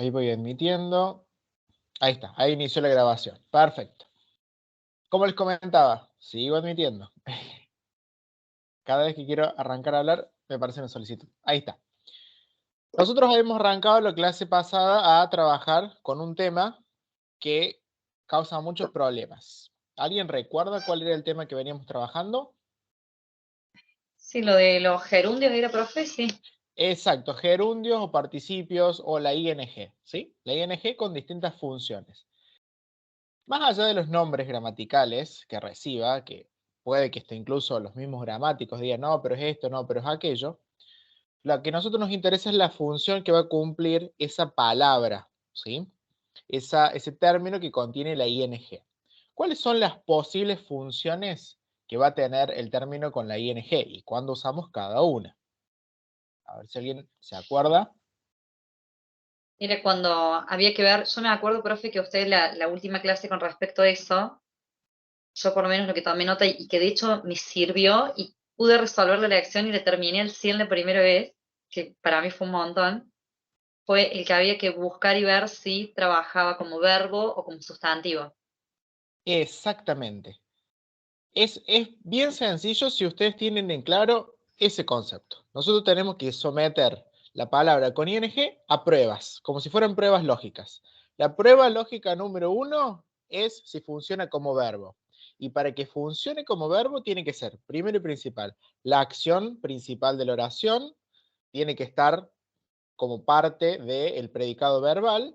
Ahí voy admitiendo. Ahí está, ahí inició la grabación. Perfecto. Como les comentaba, sigo admitiendo. Cada vez que quiero arrancar a hablar, me aparece una solicitud. Ahí está. Nosotros habíamos arrancado la clase pasada a trabajar con un tema que causa muchos problemas. ¿Alguien recuerda cuál era el tema que veníamos trabajando? Sí, lo de los gerundios era, profe, sí. Exacto, gerundios o participios o la ING, ¿sí? La ING con distintas funciones. Más allá de los nombres gramaticales que reciba, que puede que esté incluso los mismos gramáticos digan, no, pero es esto, no, pero es aquello, lo que a nosotros nos interesa es la función que va a cumplir esa palabra, ¿sí? Ese término que contiene la ING. ¿Cuáles son las posibles funciones que va a tener el término con la ING y cuándo usamos cada una? A ver si alguien se acuerda. Era cuando había que ver, yo me acuerdo, profe, que usted la última clase con respecto a eso, yo por lo menos lo que tomé nota y que de hecho me sirvió y pude resolver la lección y le terminé el 100 la primera vez, que para mí fue un montón, fue el que había que buscar y ver si trabajaba como verbo o como sustantivo. Exactamente. Es bien sencillo si ustedes tienen en claro ese concepto. Nosotros tenemos que someter la palabra con ing a pruebas, como si fueran pruebas lógicas. La prueba lógica número 1 es si funciona como verbo. Y para que funcione como verbo tiene que ser, primero y principal, la acción principal de la oración tiene que estar como parte del predicado verbal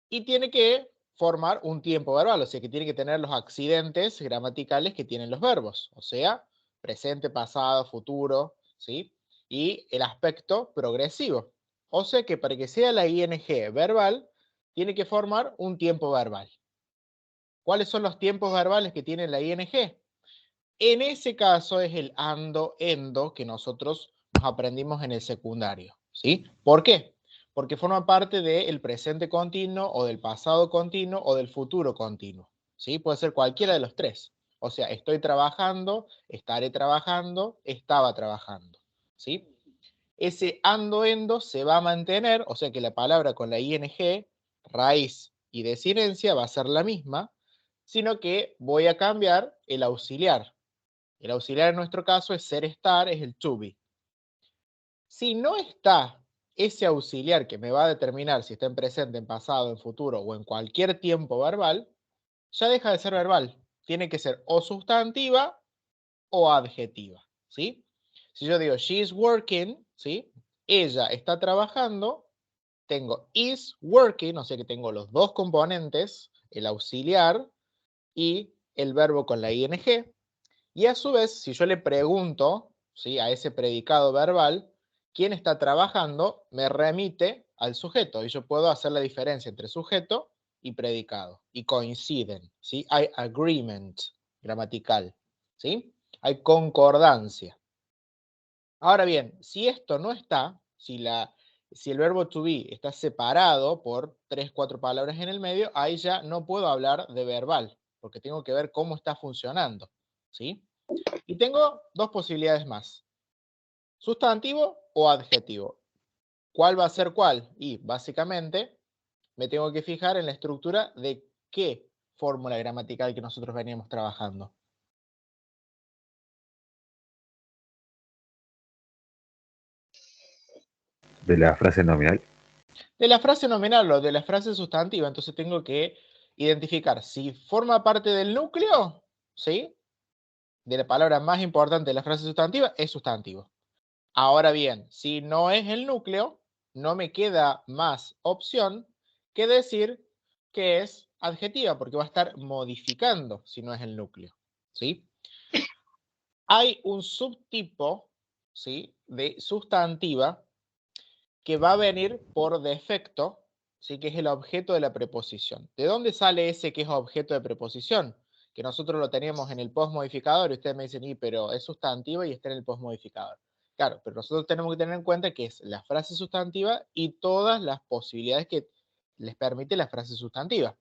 y tiene que formar un tiempo verbal, o sea que tiene que tener los accidentes gramaticales que tienen los verbos, o sea, presente, pasado, futuro, ¿sí? Y el aspecto progresivo. O sea que para que sea la ing verbal, tiene que formar un tiempo verbal. ¿Cuáles son los tiempos verbales que tiene la ing? En ese caso es el ando, endo que nosotros nos aprendimos en el secundario, ¿sí? ¿Por qué? Porque forma parte del presente continuo o del pasado continuo o del futuro continuo, ¿sí? Puede ser cualquiera de los tres. O sea, estoy trabajando, estaré trabajando, estaba trabajando, ¿sí? Ese ando, endo se va a mantener, o sea que la palabra con la ing, raíz y desinencia va a ser la misma, sino que voy a cambiar el auxiliar. El auxiliar en nuestro caso es ser, estar, es el to be. Si no está ese auxiliar que me va a determinar si está en presente, en pasado, en futuro o en cualquier tiempo verbal, ya deja de ser verbal. Tiene que ser o sustantiva o adjetiva, ¿sí? Si yo digo she is working, ¿sí? Ella está trabajando, tengo is working, o sea que tengo los dos componentes, el auxiliar y el verbo con la ing. Y a su vez, si yo le pregunto, ¿sí?, a ese predicado verbal, quién está trabajando, me remite al sujeto. Y yo puedo hacer la diferencia entre sujeto y predicado. Y coinciden, ¿sí? Hay agreement gramatical, ¿sí? Hay concordancia. Ahora bien, si esto no está, si el verbo to be está separado por 3, 4 palabras en el medio, ahí ya no puedo hablar de verbal, porque tengo que ver cómo está funcionando, ¿sí? Y tengo dos posibilidades más, sustantivo o adjetivo. ¿Cuál va a ser cuál? Y básicamente me tengo que fijar en la estructura de qué fórmula gramatical que nosotros veníamos trabajando. De la frase nominal. De la frase nominal o de la frase sustantiva, entonces tengo que identificar si forma parte del núcleo, ¿sí?, de la palabra más importante de la frase sustantiva, es sustantivo. Ahora bien, si no es el núcleo, no me queda más opción que decir que es adjetiva, porque va a estar modificando si no es el núcleo, ¿sí? Hay un subtipo, ¿sí?, de sustantiva que va a venir por defecto, ¿sí?, que es el objeto de la preposición. ¿De dónde sale ese que es objeto de preposición? Que nosotros lo teníamos en el postmodificador y ustedes me dicen, pero es sustantiva y está en el postmodificador. Claro, pero nosotros tenemos que tener en cuenta que es la frase sustantiva y todas las posibilidades que les permite la frase sustantiva.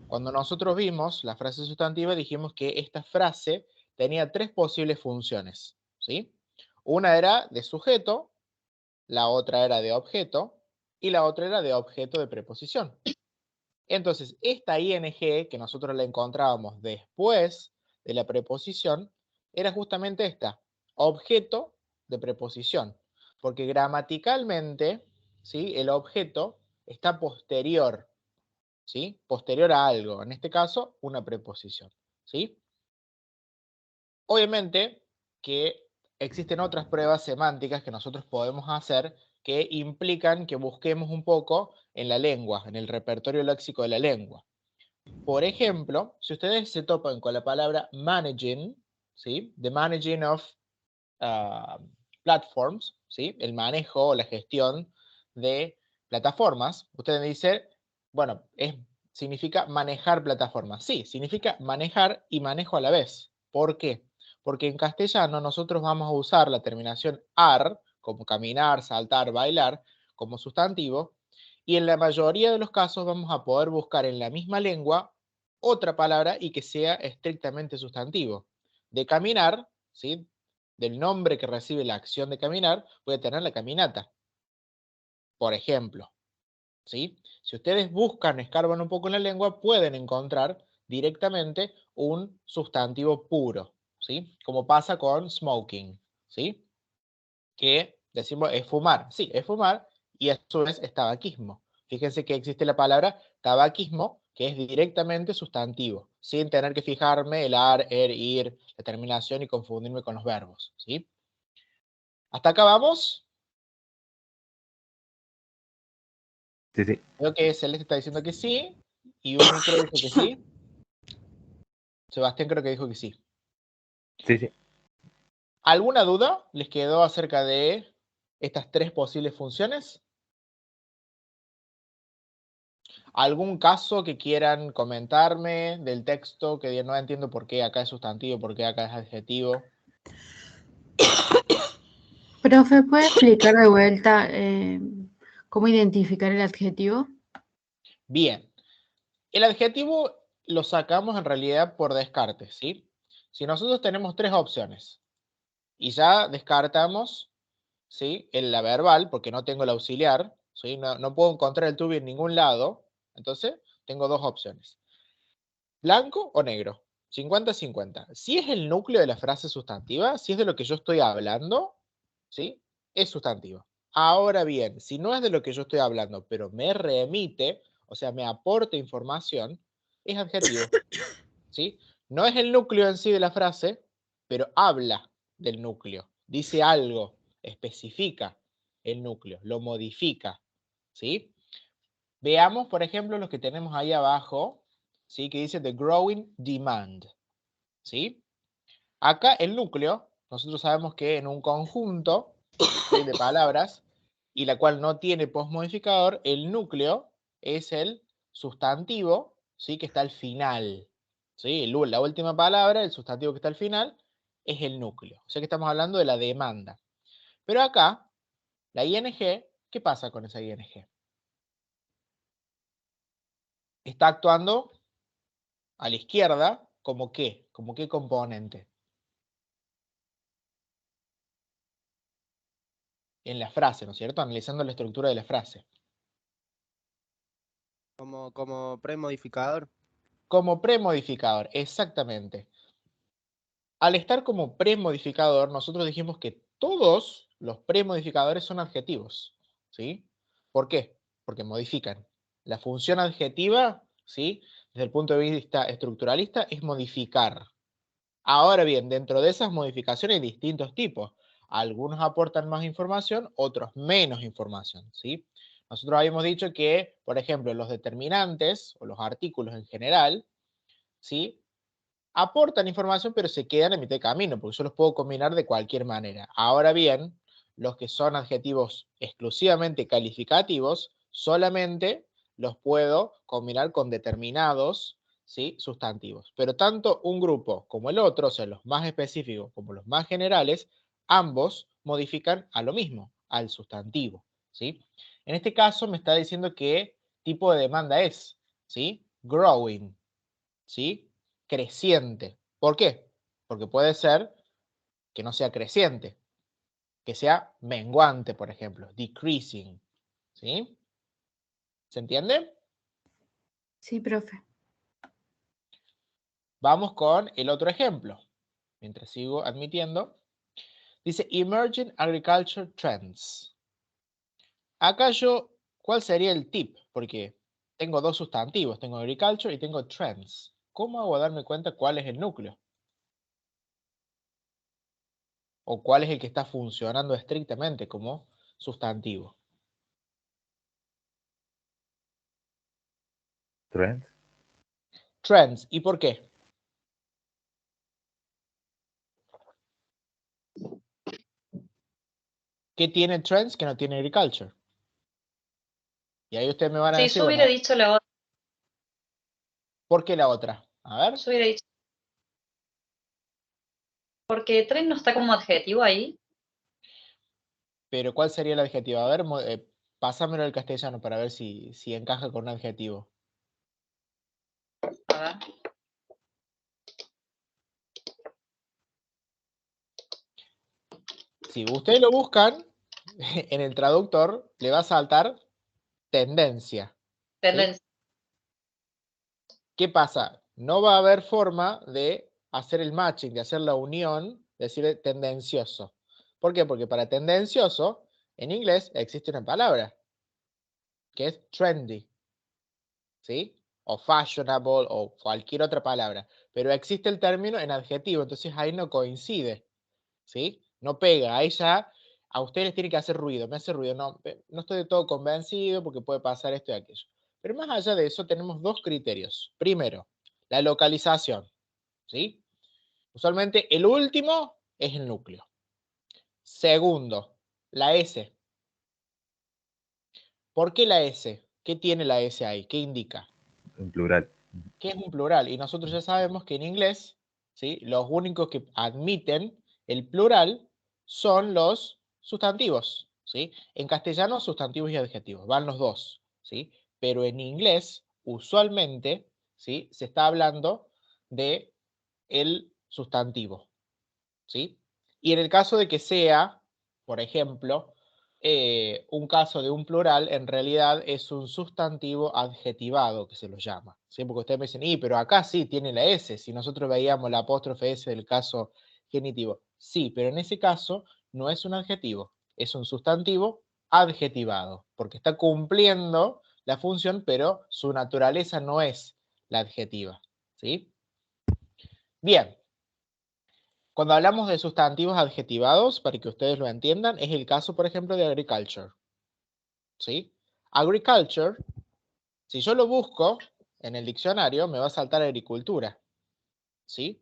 Cuando nosotros vimos la frase sustantiva, dijimos que esta frase tenía 3 posibles funciones, ¿sí? Una era de sujeto, la otra era de objeto y la otra era de objeto de preposición. Entonces, esta ing que nosotros la encontrábamos después de la preposición era justamente esta, objeto de preposición, porque gramaticalmente, ¿sí?, el objeto está posterior, ¿sí?, posterior a algo, en este caso, una preposición, ¿sí? Obviamente que existen otras pruebas semánticas que nosotros podemos hacer que implican que busquemos un poco en la lengua, en el repertorio léxico de la lengua. Por ejemplo, si ustedes se topan con la palabra managing, ¿sí?, the managing of platforms, ¿sí?, el manejo o la gestión de plataformas, ustedes dicen, bueno, significa manejar plataformas. Sí, significa manejar y manejo a la vez. ¿Por qué? Porque en castellano nosotros vamos a usar la terminación ar, como caminar, saltar, bailar, como sustantivo, y en la mayoría de los casos vamos a poder buscar en la misma lengua otra palabra y que sea estrictamente sustantivo. De caminar, ¿sí?, del nombre que recibe la acción de caminar, puede tener la caminata, por ejemplo, ¿sí? Si ustedes buscan, escarban un poco en la lengua, pueden encontrar directamente un sustantivo puro, ¿sí? Como pasa con smoking, ¿sí? Que decimos es fumar, sí, es fumar, y a su vez es tabaquismo. Fíjense que existe la palabra tabaquismo, que es directamente sustantivo, sin tener que fijarme el ar, ir, la terminación y confundirme con los verbos, ¿sí? ¿Hasta acá vamos? Sí, sí. Veo que Celeste está diciendo que sí, y un micro dijo que sí. Sebastián creo que dijo que sí. Sí, sí. ¿Alguna duda les quedó acerca de estas tres posibles funciones? ¿Algún caso que quieran comentarme del texto que no entiendo por qué acá es sustantivo, por qué acá es adjetivo? Profe, ¿puede explicar de vuelta cómo identificar el adjetivo? Bien, el adjetivo lo sacamos en realidad por descarte, ¿sí? Si nosotros tenemos tres opciones y ya descartamos, ¿sí?, la verbal, porque no tengo el auxiliar, ¿sí?, no puedo encontrar el to be en ningún lado, entonces tengo dos opciones. ¿Blanco o negro? 50-50. Si es el núcleo de la frase sustantiva, si es de lo que yo estoy hablando, ¿sí?, es sustantivo. Ahora bien, si no es de lo que yo estoy hablando, pero me remite, o sea, me aporta información, es adjetivo, ¿sí? No es el núcleo en sí de la frase, pero habla del núcleo, dice algo, especifica el núcleo, lo modifica, ¿sí? Veamos, por ejemplo, los que tenemos ahí abajo, ¿sí?, que dice the growing demand, ¿sí? Acá el núcleo, nosotros sabemos que en un conjunto, ¿sí?, de palabras, y la cual no tiene postmodificador, el núcleo es el sustantivo, ¿sí?, que está al final, ¿sí? La última palabra, el sustantivo que está al final, es el núcleo. O sea que estamos hablando de la demanda. Pero acá, la ing, ¿qué pasa con esa ing? Está actuando a la izquierda, ¿como qué? ¿Como qué componente? En la frase, ¿no es cierto? Analizando la estructura de la frase. Como premodificador. Como premodificador, exactamente. Al estar como premodificador, nosotros dijimos que todos los premodificadores son adjetivos, ¿sí? ¿Por qué? Porque modifican. La función adjetiva, ¿sí?, desde el punto de vista estructuralista, es modificar. Ahora bien, dentro de esas modificaciones hay distintos tipos. Algunos aportan más información, otros menos información, ¿sí? Nosotros habíamos dicho que, por ejemplo, los determinantes o los artículos en general, ¿sí?, aportan información, pero se quedan en mitad de camino, porque yo los puedo combinar de cualquier manera. Ahora bien, los que son adjetivos exclusivamente calificativos, solamente los puedo combinar con determinados, ¿sí?, sustantivos. Pero tanto un grupo como el otro, o sea, los más específicos como los más generales, ambos modifican a lo mismo, al sustantivo, ¿sí? En este caso me está diciendo qué tipo de demanda es, ¿sí? Growing, ¿sí? Creciente. ¿Por qué? Porque puede ser que no sea creciente, que sea menguante, por ejemplo, decreasing, ¿sí? ¿Se entiende? Sí, profe. Vamos con el otro ejemplo. Mientras sigo admitiendo. Dice Emerging Agriculture Trends. Acá ¿cuál sería el tip? Porque tengo dos sustantivos, tengo agriculture y tengo trends. ¿Cómo hago a darme cuenta cuál es el núcleo? ¿O cuál es el que está funcionando estrictamente como sustantivo? Trends. Trends. ¿Y por qué? ¿Qué tiene trends que no tiene agriculture? Y ahí ustedes me van a Sí, decir, yo hubiera bueno, dicho la otra. ¿por qué la otra? A ver. Yo hubiera dicho. Porque tren no está como adjetivo ahí. Pero ¿cuál sería el adjetivo? A ver, pásamelo al castellano para ver si encaja con un adjetivo. A ver. Si ustedes lo buscan, en el traductor le va a saltar tendencia. ¿Sí? Tendencia. ¿Qué pasa? No va a haber forma de hacer el matching, de hacer la unión, decir tendencioso. ¿Por qué? Porque para tendencioso, en inglés existe una palabra, que es trendy. ¿Sí? O fashionable, o cualquier otra palabra. Pero existe el término en adjetivo, entonces ahí no coincide. ¿Sí? No pega, ahí ya a ustedes les tiene que hacer ruido, me hace ruido, no, no estoy de todo convencido porque puede pasar esto y aquello. Pero más allá de eso tenemos dos criterios. Primero, la localización, ¿sí? Usualmente el último es el núcleo. Segundo, la S. ¿Por qué la S? ¿Qué tiene la S ahí? ¿Qué indica? En plural. ¿Qué es un plural? Y nosotros ya sabemos que en inglés, ¿sí? Los únicos que admiten el plural son los sustantivos, ¿sí? En castellano, sustantivos y adjetivos, van los dos, ¿sí? Pero en inglés, usualmente, ¿sí? Se está hablando de el sustantivo, ¿sí? Y en el caso de que sea, por ejemplo, un caso de un plural, en realidad es un sustantivo adjetivado que se lo llama. ¿Sí? Porque ustedes me dicen, pero acá sí tiene la S, si nosotros veíamos la apóstrofe S del caso genitivo. Sí, pero en ese caso no es un adjetivo, es un sustantivo adjetivado, porque está cumpliendo la función, pero su naturaleza no es la adjetiva. ¿Sí? Bien. Cuando hablamos de sustantivos adjetivados, para que ustedes lo entiendan, es el caso, por ejemplo, de agriculture. ¿Sí? Agriculture, si yo lo busco en el diccionario, me va a saltar agricultura. ¿Sí?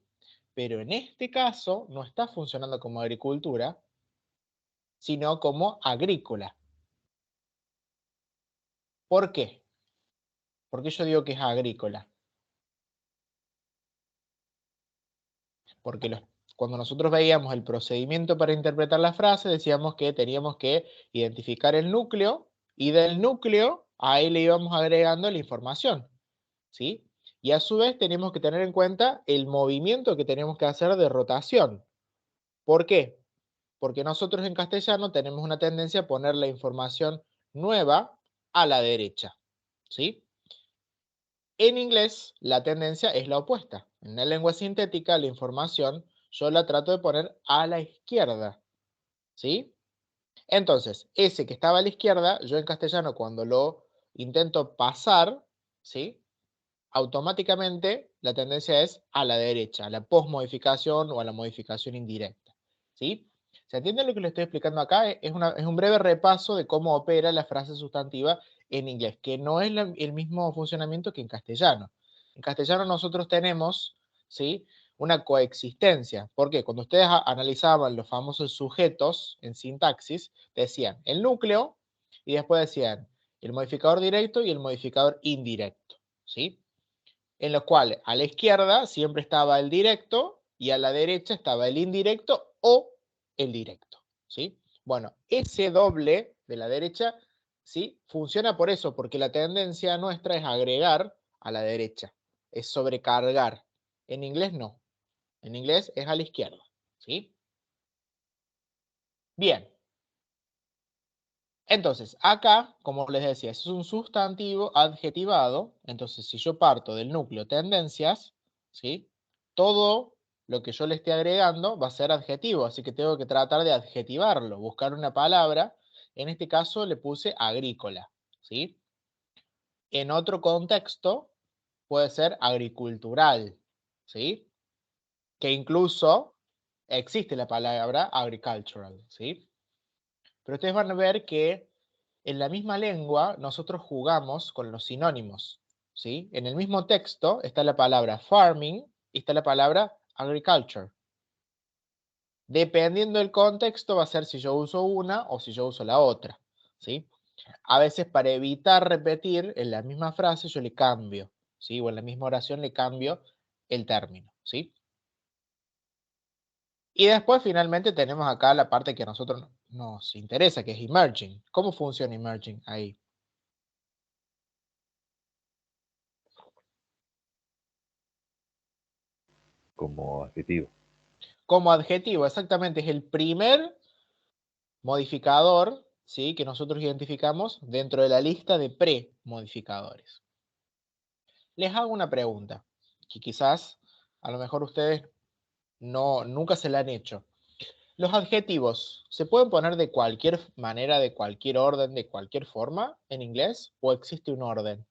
Pero en este caso no está funcionando como agricultura, sino como agrícola. ¿Por qué? ¿Por qué yo digo que es agrícola? Porque cuando nosotros veíamos el procedimiento para interpretar la frase, decíamos que teníamos que identificar el núcleo y del núcleo ahí le íbamos agregando la información, ¿sí? Y a su vez tenemos que tener en cuenta el movimiento que tenemos que hacer de rotación. ¿Por qué? Porque nosotros en castellano tenemos una tendencia a poner la información nueva a la derecha, ¿sí? En inglés, la tendencia es la opuesta. En una lengua sintética, la información yo la trato de poner a la izquierda. ¿Sí? Entonces, ese que estaba a la izquierda, yo en castellano cuando lo intento pasar, ¿sí? Automáticamente la tendencia es a la derecha, a la posmodificación o a la modificación indirecta. ¿Sí? ¿Se entiende lo que le estoy explicando acá? Es un breve repaso de cómo opera la frase sustantiva en inglés, que no es el mismo funcionamiento que en castellano. En castellano nosotros tenemos, ¿sí? Una coexistencia. ¿Por qué? Cuando ustedes analizaban los famosos sujetos en sintaxis, decían el núcleo y después decían el modificador directo y el modificador indirecto. ¿Sí? En los cuales a la izquierda siempre estaba el directo y a la derecha estaba el indirecto o el directo. ¿Sí? Bueno, ese doble de la derecha, ¿sí? Funciona por eso, porque la tendencia nuestra es agregar a la derecha, es sobrecargar. En inglés no, en inglés es a la izquierda. ¿Sí? Bien. Entonces, acá, como les decía, es un sustantivo adjetivado. Entonces, si yo parto del núcleo tendencias, ¿sí? Todo lo que yo le esté agregando va a ser adjetivo, así que tengo que tratar de adjetivarlo, buscar una palabra. En este caso le puse agrícola, ¿sí? En otro contexto puede ser agricultural, ¿sí? Que incluso existe la palabra agricultural, ¿sí? Pero ustedes van a ver que en la misma lengua nosotros jugamos con los sinónimos, ¿sí? En el mismo texto está la palabra farming y está la palabra agriculture. Dependiendo del contexto va a ser si yo uso una o si yo uso la otra, ¿sí? A veces para evitar repetir en la misma frase yo le cambio, ¿sí? O en la misma oración le cambio el término, ¿sí? Y después finalmente tenemos acá la parte que a nosotros nos interesa, que es emerging. ¿Cómo funciona emerging ahí? Como adjetivo. Como adjetivo, exactamente, es el primer modificador, ¿sí? Que nosotros identificamos dentro de la lista de pre-modificadores. Les hago una pregunta, que quizás a lo mejor ustedes nunca se la han hecho. ¿Los adjetivos se pueden poner de cualquier manera, de cualquier orden, de cualquier forma en inglés? ¿O existe un orden?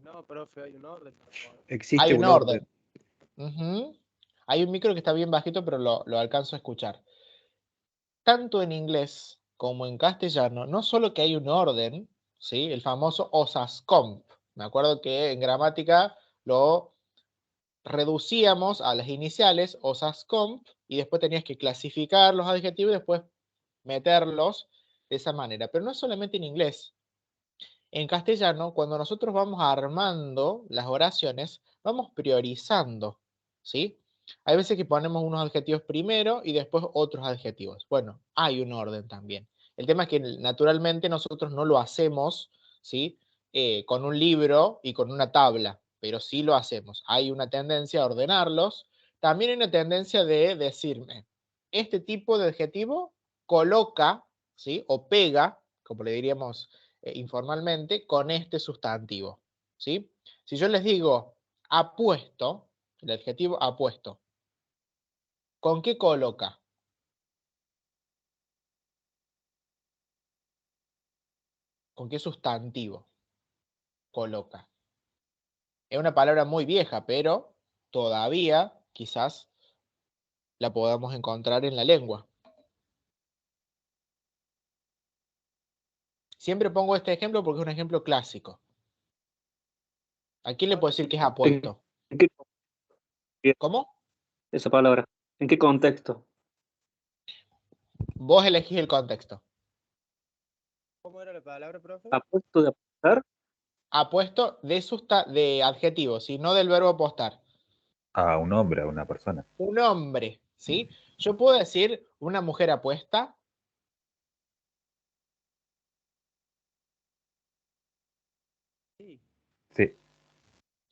No, profe, hay un orden. Existe Hay un un orden. orden. Ujú. Hay un micro que está bien bajito, pero lo alcanzo a escuchar. Tanto en inglés como en castellano, no solo que hay un orden, ¿sí? El famoso osascomp. Me acuerdo que en gramática lo reducíamos a las iniciales, osascomp, y después tenías que clasificar los adjetivos y después meterlos de esa manera. Pero no es solamente en inglés. En castellano, cuando nosotros vamos armando las oraciones, vamos priorizando, ¿sí? Hay veces que ponemos unos adjetivos primero y después otros adjetivos. Bueno, hay un orden también. El tema es que naturalmente nosotros no lo hacemos, ¿sí? Con un libro y con una tabla, pero sí lo hacemos. Hay una tendencia a ordenarlos. También hay una tendencia de decirme, este tipo de adjetivo coloca, ¿sí? O pega, como le diríamos informalmente, con este sustantivo, ¿sí? Si yo les digo apuesto, el adjetivo apuesto, ¿con qué coloca? ¿Con qué sustantivo coloca? Es una palabra muy vieja, pero todavía quizás la podamos encontrar en la lengua. Siempre pongo este ejemplo porque es un ejemplo clásico. ¿A quién le puedo decir que es apuesto? ¿En qué ¿Cómo? esa palabra? ¿En qué contexto? Vos elegís el contexto. ¿Cómo era la palabra, profe? ¿Apuesto de apostar? Apuesto de adjetivo, ¿sí? No del verbo apostar. A un hombre, a una persona. Un hombre, ¿sí? Yo puedo decir una mujer apuesta. Sí. Sí.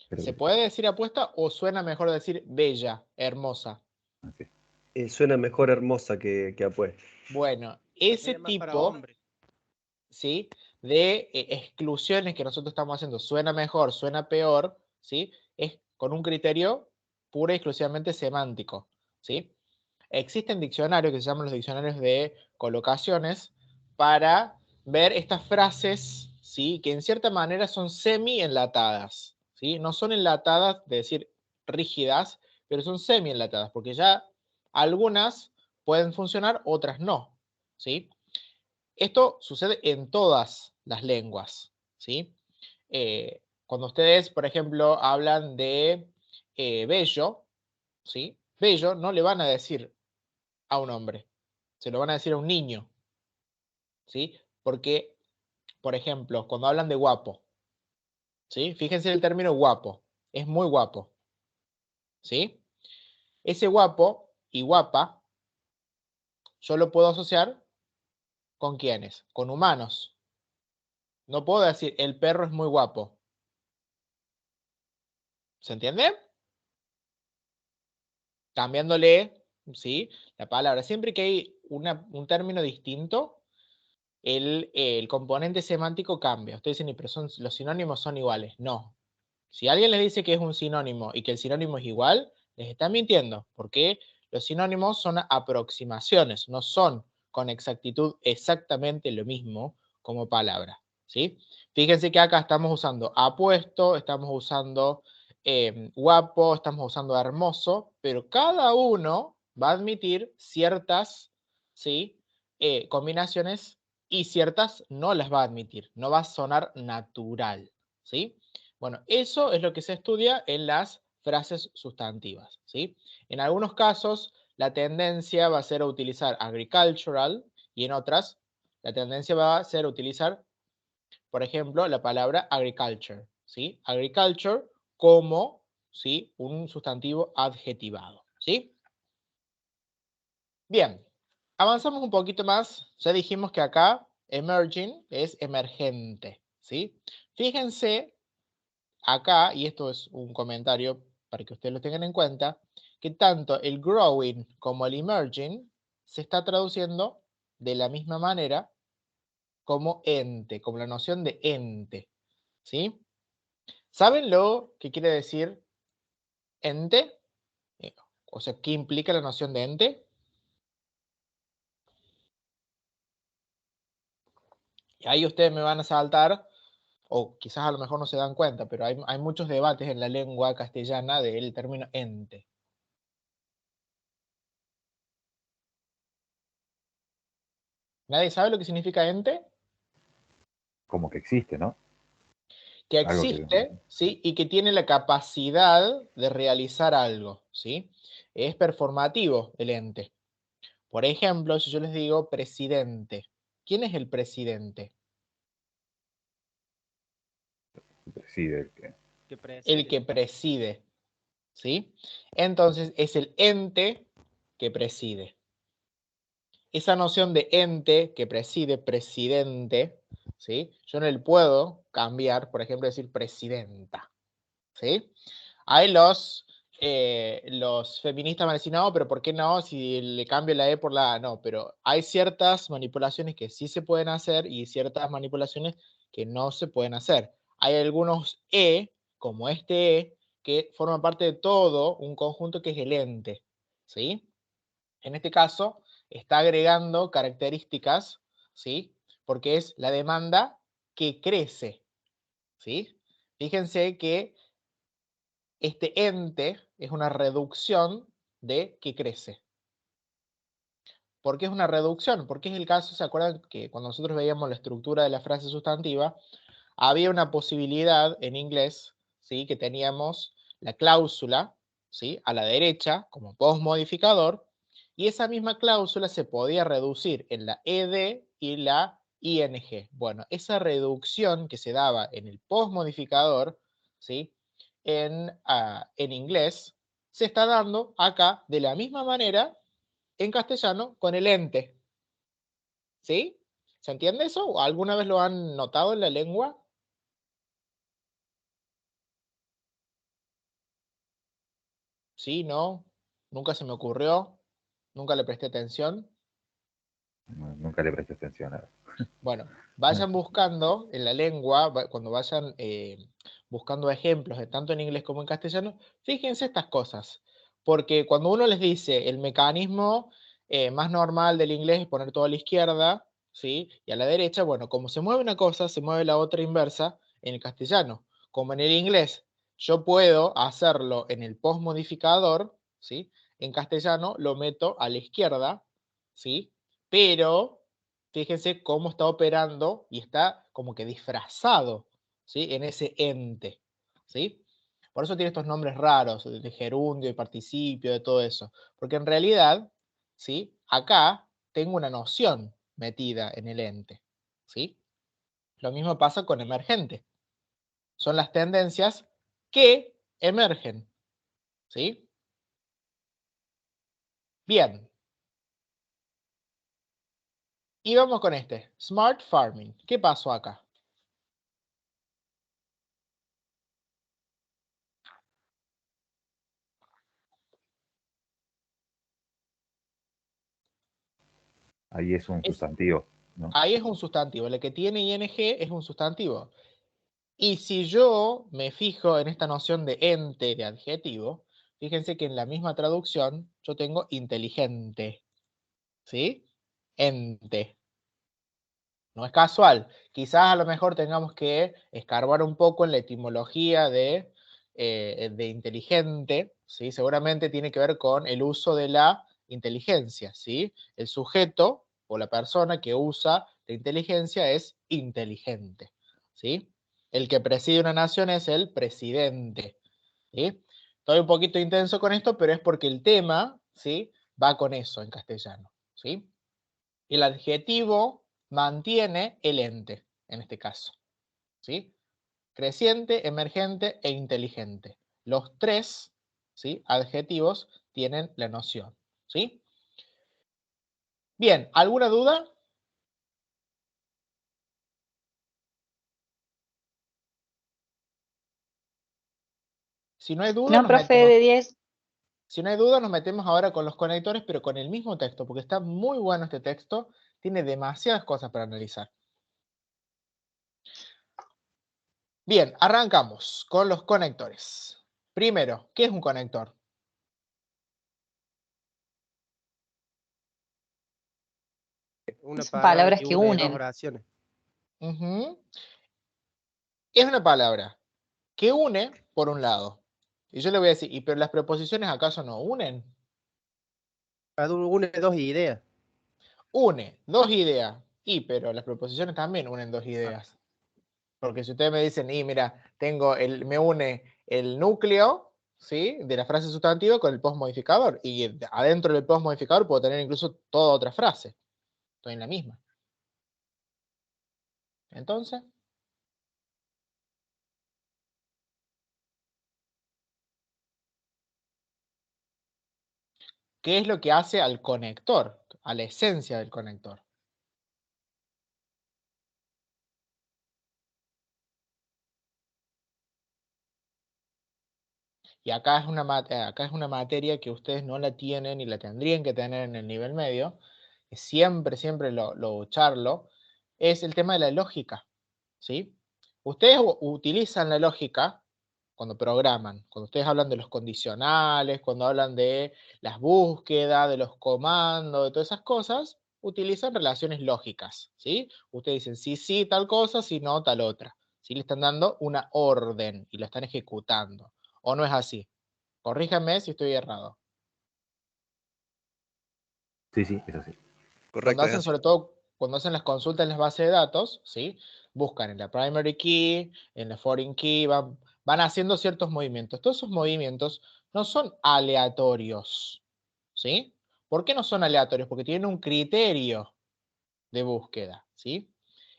Pero ¿Se puede decir apuesta o suena mejor decir bella, hermosa? así. Suena mejor hermosa que apuesta. Bueno, ese Era más para tipo, hombres. ¿sí? De exclusiones que nosotros estamos haciendo, suena mejor, suena peor, ¿sí? Es con un criterio pura y exclusivamente semántico, ¿sí? Existen diccionarios que se llaman los diccionarios de colocaciones para ver estas frases, ¿sí? Que en cierta manera son semi-enlatadas, ¿sí? No son enlatadas, de decir rígidas, pero son semi-enlatadas, porque ya algunas pueden funcionar, otras no, ¿sí? Esto sucede en todas las lenguas, ¿sí? Cuando ustedes, por ejemplo, hablan de bello, ¿sí? Bello no le van a decir a un hombre, se lo van a decir a un niño, ¿sí? Porque, por ejemplo, cuando hablan de guapo, ¿sí? Fíjense en el término guapo, es muy guapo, ¿sí? Ese guapo y guapa, yo lo puedo asociar con quiénes, con humanos. No puedo decir, el perro es muy guapo. ¿Se entiende? Cambiándole, ¿sí? La palabra. Siempre que hay un término distinto, el componente semántico cambia. Ustedes dicen, pero los sinónimos son iguales. No. Si alguien les dice que es un sinónimo y que el sinónimo es igual, les está mintiendo, porque los sinónimos son aproximaciones, no son con exactitud exactamente lo mismo como palabra, ¿sí? Fíjense que acá estamos usando apuesto, estamos usando guapo, estamos usando hermoso, pero cada uno va a admitir ciertas, ¿sí? Combinaciones y ciertas no las va a admitir, no va a sonar natural, ¿sí? Bueno, eso es lo que se estudia en las frases sustantivas, ¿sí? En algunos casos, la tendencia va a ser a utilizar agricultural y en otras, la tendencia va a ser utilizar, por ejemplo, la palabra agriculture, ¿sí? Agriculture como, ¿sí? Un sustantivo adjetivado, ¿sí? Bien, avanzamos un poquito más. Ya dijimos que acá emerging es emergente, ¿sí? Fíjense acá, y esto es un comentario para que ustedes lo tengan en cuenta, que tanto el growing como el emerging se está traduciendo de la misma manera como ente, como la noción de ente, ¿sí? ¿Saben lo que quiere decir ente? Eh, O sea, ¿qué implica la noción de ente? Y ahí ustedes me van a saltar, o quizás a lo mejor no se dan cuenta, pero hay muchos debates en la lengua castellana del término ente. ¿Nadie sabe lo que significa ente? Como que existe, ¿no? Que Algo que... existe, ¿sí? Y que tiene la capacidad de realizar algo, ¿sí? Es performativo el ente. Por ejemplo, si yo les digo presidente, ¿quién es el presidente? preside, que Que El preside. que preside, ¿sí? Entonces es el ente que preside. Esa noción de ente que preside, presidente, ¿sí? Yo no le puedo cambiar, por ejemplo, decir presidenta, ¿sí? Hay los feministas van a decir, no, pero ¿por qué no? Si le cambio la E por la A, no, pero hay ciertas manipulaciones que sí se pueden hacer y ciertas manipulaciones que no se pueden hacer. Hay algunos E, como este E, que forman parte de todo un conjunto que es el ente, ¿sí? En este caso, está agregando características, ¿sí? Porque es la demanda que crece, ¿sí? Fíjense que este ente es una reducción de que crece. ¿Por qué es una reducción? Porque es el caso, ¿se acuerdan que cuando nosotros veíamos la estructura de la frase sustantiva, había una posibilidad en inglés, ¿sí? Que teníamos la cláusula, ¿sí? A la derecha como postmodificador, y esa misma cláusula se podía reducir en la ed y la ing. Bueno, esa reducción que se daba en el postmodificador, ¿sí? En inglés, se está dando acá de la misma manera en castellano con el ente. ¿Sí? ¿Se entiende eso? ¿O alguna vez lo han notado en la lengua? Sí, no, nunca se me ocurrió, nunca le presté atención. nunca le presté atención a... Bueno, vayan buscando en la lengua, cuando vayan buscando ejemplos, tanto en inglés como en castellano, fíjense estas cosas, porque cuando uno les dice el mecanismo más normal del inglés es poner todo a la izquierda, ¿sí? Y a la derecha, bueno, como se mueve una cosa, se mueve la otra inversa en el castellano. Como en el inglés yo puedo hacerlo en el postmodificador, ¿sí? En castellano lo meto a la izquierda, ¿sí? Pero fíjense cómo está operando y está como que disfrazado, ¿sí? En ese ente, ¿sí? Por eso tiene estos nombres raros, de gerundio, de participio, de todo eso. Porque en realidad, ¿sí? Acá tengo una noción metida en el ente, ¿sí? Lo mismo pasa con emergente. Son las tendencias que emergen, ¿sí? Bien. Y vamos con este, Smart Farming. ¿Qué pasó acá? Ahí es un sustantivo, ¿no? Ahí es un sustantivo. El que tiene ing es un sustantivo. Y si yo me fijo en esta noción de ente, de adjetivo, fíjense que en la misma traducción yo tengo inteligente. ¿Sí? Ente. No es casual. Quizás a lo mejor tengamos que escarbar un poco en la etimología de inteligente, ¿sí? Seguramente tiene que ver con el uso de la inteligencia, ¿sí? El sujeto o la persona que usa la inteligencia es inteligente, ¿sí? El que preside una nación es el presidente, ¿sí? Estoy un poquito intenso con esto, pero es porque el tema, ¿sí? Va con eso en castellano, ¿sí? El adjetivo mantiene el ente, en este caso, ¿sí? Creciente, emergente e inteligente. Los tres, ¿sí? Adjetivos tienen la noción, ¿sí? Bien, ¿alguna duda? Si no hay duda, No, nos profe, metemos. de 10. Si no hay duda, nos metemos ahora con los conectores, pero con el mismo texto, porque está muy bueno este texto, tiene demasiadas cosas para analizar. Bien, arrancamos con los conectores. Primero, ¿qué es un conector? Una Son palabra palabras que que une dos unen. oraciones. Ujú. Es una palabra que une, por un lado. Y yo le voy a decir, ¿y pero las preposiciones acaso no unen? Une dos ideas. Une, dos ideas. Y pero las preposiciones también unen dos Ah, ideas. Porque si ustedes me dicen, y mira, me une el núcleo, ¿sí? De la frase sustantiva con el postmodificador. Y adentro del postmodificador puedo tener incluso toda otra frase. Estoy en la misma. Entonces, ¿qué es lo que hace al conector? A la esencia del conector. Y acá es una materia que ustedes no la tienen y la tendrían que tener en el nivel medio, que siempre lo charlo, es el tema de la lógica, ¿sí? Ustedes utilizan la lógica cuando programan, cuando ustedes hablan de los condicionales, cuando hablan de las búsquedas, de los comandos, de todas esas cosas, utilizan relaciones lógicas, ¿sí? Ustedes dicen sí, tal cosa, si no, tal otra. ¿Sí? Le están dando una orden y la están ejecutando. ¿O no es así? Corríjanme si estoy errado. Sí, es así. Cuando Correcto, es hacen, así. sobre todo, cuando hacen las consultas en las bases de datos, ¿sí? Buscan en la primary key, en la foreign key, van haciendo ciertos movimientos. Todos esos movimientos no son aleatorios, ¿sí? ¿Por qué no son aleatorios? Porque tienen un criterio de búsqueda, ¿sí?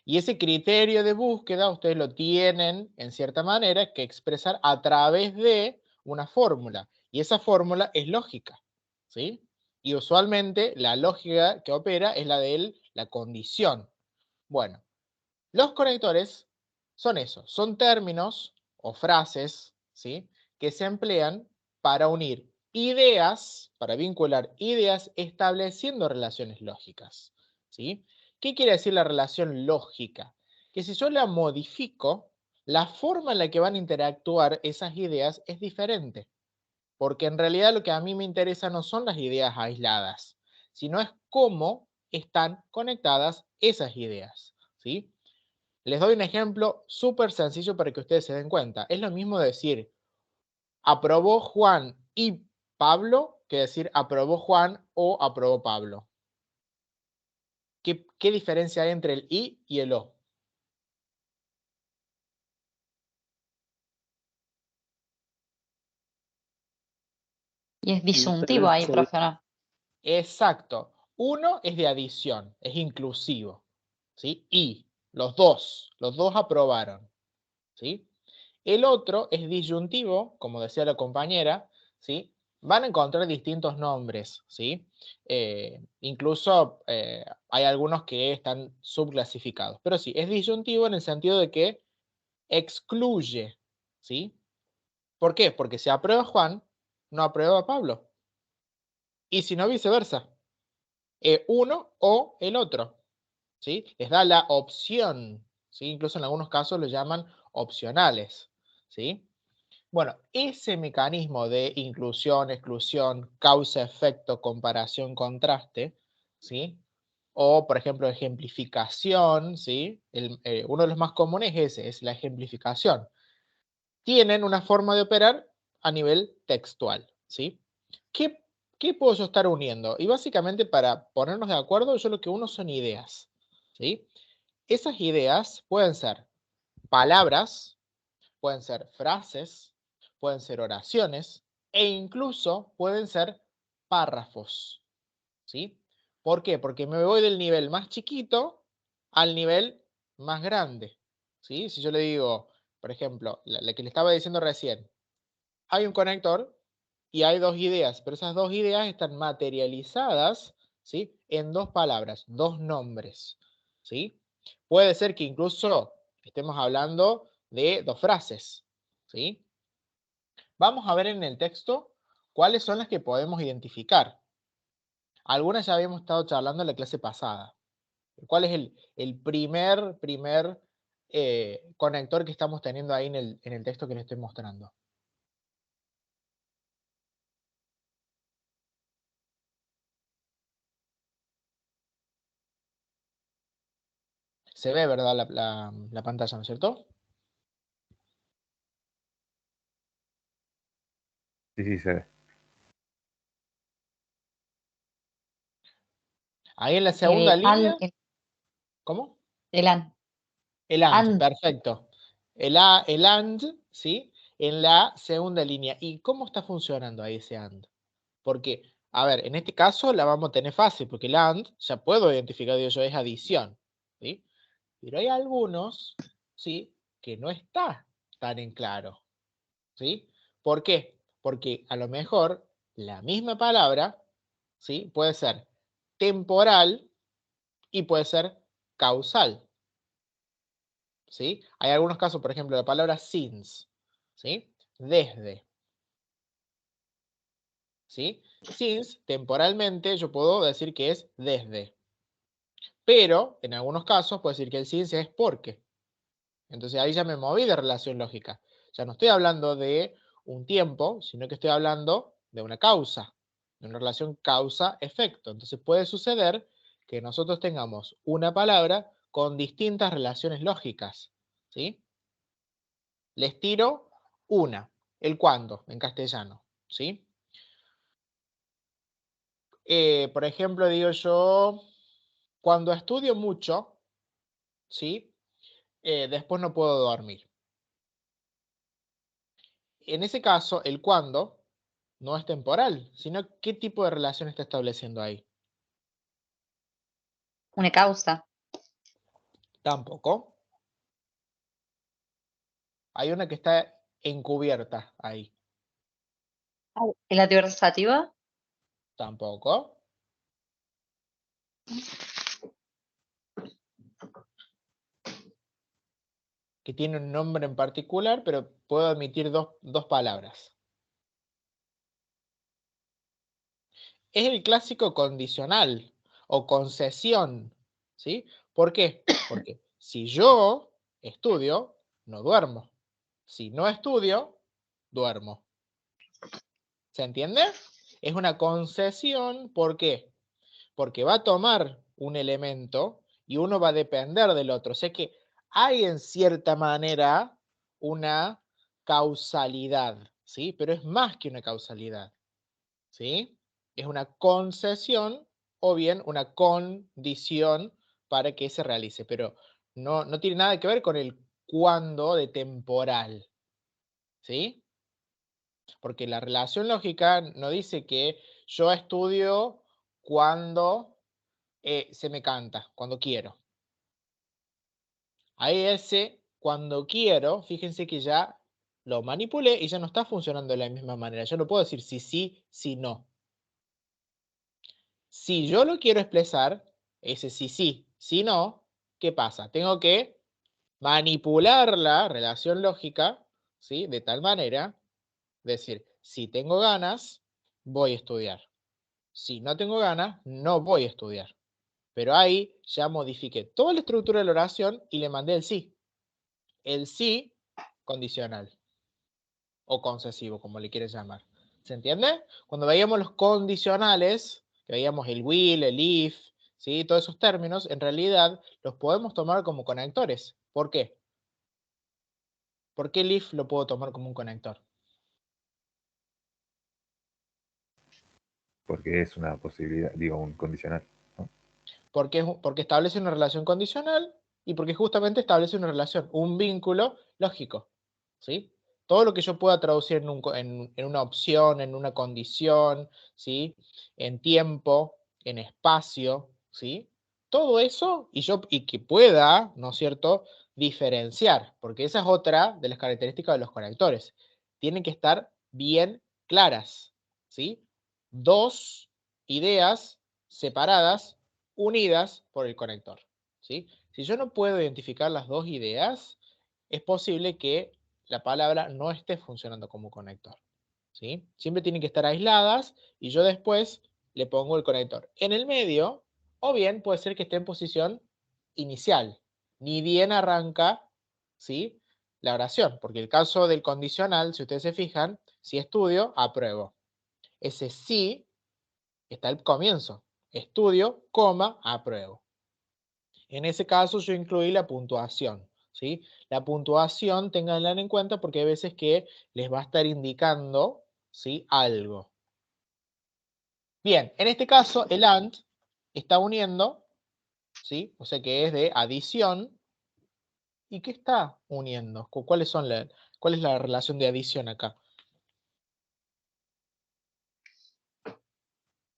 Y ese criterio de búsqueda ustedes lo tienen, en cierta manera, que expresar a través de una fórmula. Y esa fórmula es lógica, ¿sí? Y usualmente la lógica que opera es la de la condición. Bueno, los conectores son eso, son términos o frases, ¿sí? Que se emplean para unir ideas, para vincular ideas estableciendo relaciones lógicas, ¿sí? ¿Qué quiere decir la relación lógica? Que si yo la modifico, la forma en la que van a interactuar esas ideas es diferente, porque en realidad lo que a mí me interesa no son las ideas aisladas, sino es cómo están conectadas esas ideas, ¿sí? Les doy un ejemplo súper sencillo para que ustedes se den cuenta. Es lo mismo decir aprobó Juan y Pablo que decir aprobó Juan o aprobó Pablo. ¿Qué diferencia hay entre el y el o? Y es disyuntivo ahí, profe, ¿no? Exacto. Uno es de adición, es inclusivo, ¿sí? Y los dos aprobaron, ¿sí? El otro es disyuntivo, como decía la compañera, ¿sí? Van a encontrar distintos nombres, ¿sí? Incluso hay algunos que están subclasificados, pero sí, es disyuntivo en el sentido de que excluye, ¿sí? ¿Por qué? Porque si aprueba Juan, no aprueba Pablo. Y si no, viceversa. uno o el otro, ¿sí? Les da la opción, ¿sí? Incluso en algunos casos lo llaman opcionales, ¿sí? Bueno, ese mecanismo de inclusión, exclusión, causa-efecto, comparación, contraste, ¿sí? O, por ejemplo, ejemplificación, ¿sí? Uno de los más comunes es ese, es la ejemplificación. Tienen una forma de operar a nivel textual, ¿sí? ¿Qué puedo yo estar uniendo? Y básicamente para ponernos de acuerdo, yo lo que uno son ideas, ¿sí? Esas ideas pueden ser palabras, pueden ser frases, pueden ser oraciones e incluso pueden ser párrafos, ¿sí? ¿Por qué? Porque me voy del nivel más chiquito al nivel más grande, ¿sí? Si yo le digo, por ejemplo, la que le estaba diciendo recién, hay un conector y hay dos ideas, pero esas dos ideas están materializadas, ¿sí? En dos palabras, dos nombres, ¿sí? Puede ser que incluso estemos hablando de dos frases, ¿sí? Vamos a ver en el texto cuáles son las que podemos identificar. Algunas ya habíamos estado charlando en la clase pasada. ¿Cuál es el primer conector que estamos teniendo ahí en el texto que les estoy mostrando? Se ve, ¿verdad? La pantalla, ¿no es cierto? Sí, sí, se ve. Ahí en la segunda línea. El ¿Cómo? and. El and, And. perfecto. El and, ¿sí? En la segunda línea. ¿Y cómo está funcionando ahí ese and? Porque, a ver, en este caso la vamos a tener fácil, porque el and ya puedo identificar, digo yo, es adición, ¿sí? Pero hay algunos, ¿sí? Que no está tan en claro, ¿sí? ¿Por qué? Porque a lo mejor la misma palabra, ¿sí? Puede ser temporal y puede ser causal, ¿sí? Hay algunos casos, por ejemplo, la palabra since, ¿sí? Desde, ¿sí? Since, temporalmente, yo puedo decir que es desde. Pero, en algunos casos, puedo decir que el since es porque. Entonces ahí ya me moví de relación lógica. Ya no estoy hablando de un tiempo, sino que estoy hablando de una causa, de una relación causa-efecto. Entonces puede suceder que nosotros tengamos una palabra con distintas relaciones lógicas, ¿sí? Les tiro una, el cuándo, en castellano, ¿sí? Por ejemplo, digo yo, cuando estudio mucho, ¿sí? Después no puedo dormir. En ese caso, el cuándo no es temporal, sino qué tipo de relación está estableciendo ahí. Una causa. Tampoco. Hay una que está encubierta ahí. ¿En la adversativa? Tampoco. Que tiene un nombre en particular, pero puedo admitir dos palabras. Es el clásico condicional o concesión, ¿sí? ¿Por qué? Porque si yo estudio, no duermo. Si no estudio, duermo. ¿Se entiende? Es una concesión, ¿por qué? Porque va a tomar un elemento y uno va a depender del otro. O sea que hay en cierta manera una causalidad, ¿sí? Pero es más que una causalidad, ¿sí? Es una concesión o bien una condición para que se realice, pero no tiene nada que ver con el cuándo de temporal, ¿sí? Porque la relación lógica no dice que yo estudio cuando se me canta, cuando quiero. Ahí ese cuando quiero, fíjense que ya lo manipulé y ya no está funcionando de la misma manera. Yo no puedo decir sí, si no. Si yo lo quiero expresar, ese sí, si no, ¿qué pasa? Tengo que manipular la relación lógica, ¿sí? De tal manera, decir, si tengo ganas, voy a estudiar. Si no tengo ganas, no voy a estudiar. Pero ahí ya modifiqué toda la estructura de la oración y le mandé el sí. El sí condicional. O concesivo, como le quieres llamar. ¿Se entiende? Cuando veíamos los condicionales, que veíamos el will, el if, ¿sí? Todos esos términos, en realidad los podemos tomar como conectores. ¿Por qué? ¿Por qué el if lo puedo tomar como un conector? Porque es una posibilidad, digo, un condicional. ¿No? Porque establece una relación condicional y porque justamente establece una relación, un vínculo lógico. ¿Sí? Todo lo que yo pueda traducir en una opción, en una condición, ¿sí? En tiempo, en espacio, ¿sí? Todo eso y que pueda, ¿no es cierto?, diferenciar, porque esa es otra de las características de los conectores. Tienen que estar bien claras, ¿sí? Dos ideas separadas, unidas por el conector, ¿sí? Si yo no puedo identificar las dos ideas, es posible que la palabra no esté funcionando como conector, ¿sí? Siempre tienen que estar aisladas y yo después le pongo el conector en el medio, o bien puede ser que esté en posición inicial. Ni bien arranca, ¿sí?, la oración, porque el caso del condicional, si ustedes se fijan, si estudio, apruebo. Ese sí está al comienzo. Estudio, coma, apruebo. En ese caso yo incluí la puntuación, ¿sí? La puntuación, ténganla en cuenta porque hay veces que les va a estar indicando, ¿sí?, algo. Bien, en este caso el AND está uniendo, ¿sí? O sea que es de adición. ¿Y qué está uniendo? ¿Cuál es la relación de adición acá?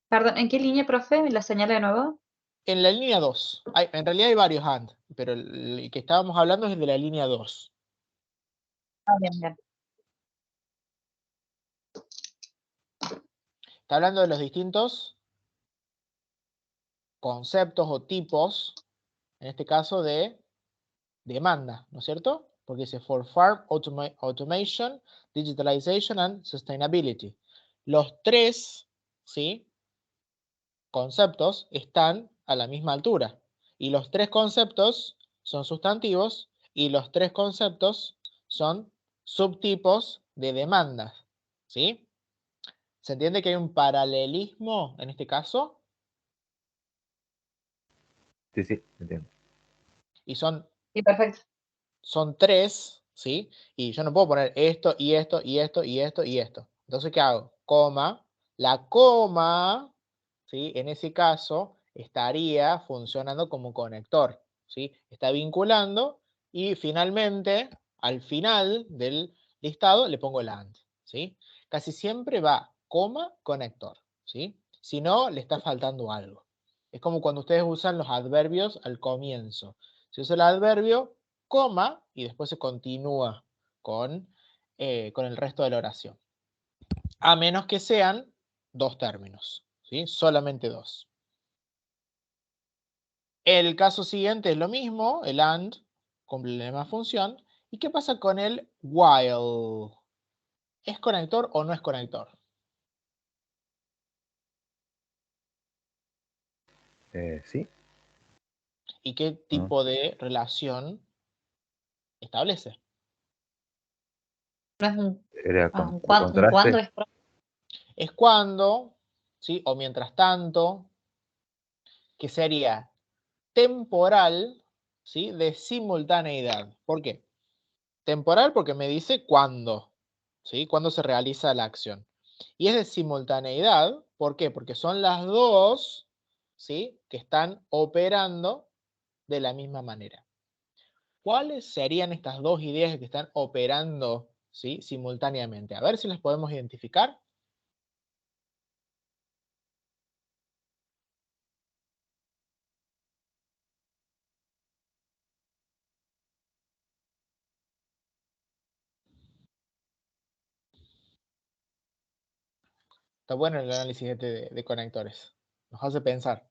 Perdón, ¿en qué línea, profe? ¿Me la señala de nuevo? En la línea 2. En realidad hay varios AND, pero el que estábamos hablando es el de la línea 2. Ah, bien, bien. Está hablando de los distintos conceptos o tipos, en este caso de demanda, ¿no es cierto? Porque dice for farm automation, digitalization and sustainability. Los tres, ¿sí?, conceptos están a la misma altura. Y los tres conceptos son sustantivos y los tres conceptos son subtipos de demandas, ¿sí? ¿Se entiende que hay un paralelismo en este caso? Sí, sí, entiendo. Y son Sí, perfecto. tres, ¿sí? Y yo no puedo poner esto y esto y esto y esto y esto. Entonces, ¿qué hago? Coma. La coma, ¿sí?, en ese caso estaría funcionando como conector, ¿sí? Está vinculando y finalmente, al final del listado, le pongo el AND, ¿sí? Casi siempre va coma, conector, ¿sí? Si no, le está faltando algo. Es como cuando ustedes usan los adverbios al comienzo. Si usa el adverbio, coma, y después se continúa con el resto de la oración. A menos que sean dos términos, ¿sí? Solamente dos. El caso siguiente es lo mismo, el AND cumple la misma función. ¿Y qué pasa con el while? ¿Es conector o no es conector? Sí. ¿Y qué tipo de relación establece? No es Era un contraste. cuándo es, profe. Es cuando, ¿sí?, o mientras tanto, que sería temporal, ¿sí?, de simultaneidad. ¿Por qué? Temporal porque me dice cuándo, ¿sí?, cuándo se realiza la acción. Y es de simultaneidad, ¿por qué? Porque son las dos, ¿sí?, que están operando de la misma manera. ¿Cuáles serían estas dos ideas que están operando, ¿sí?, simultáneamente? A ver si las podemos identificar. Está bueno el análisis de conectores. Nos hace pensar.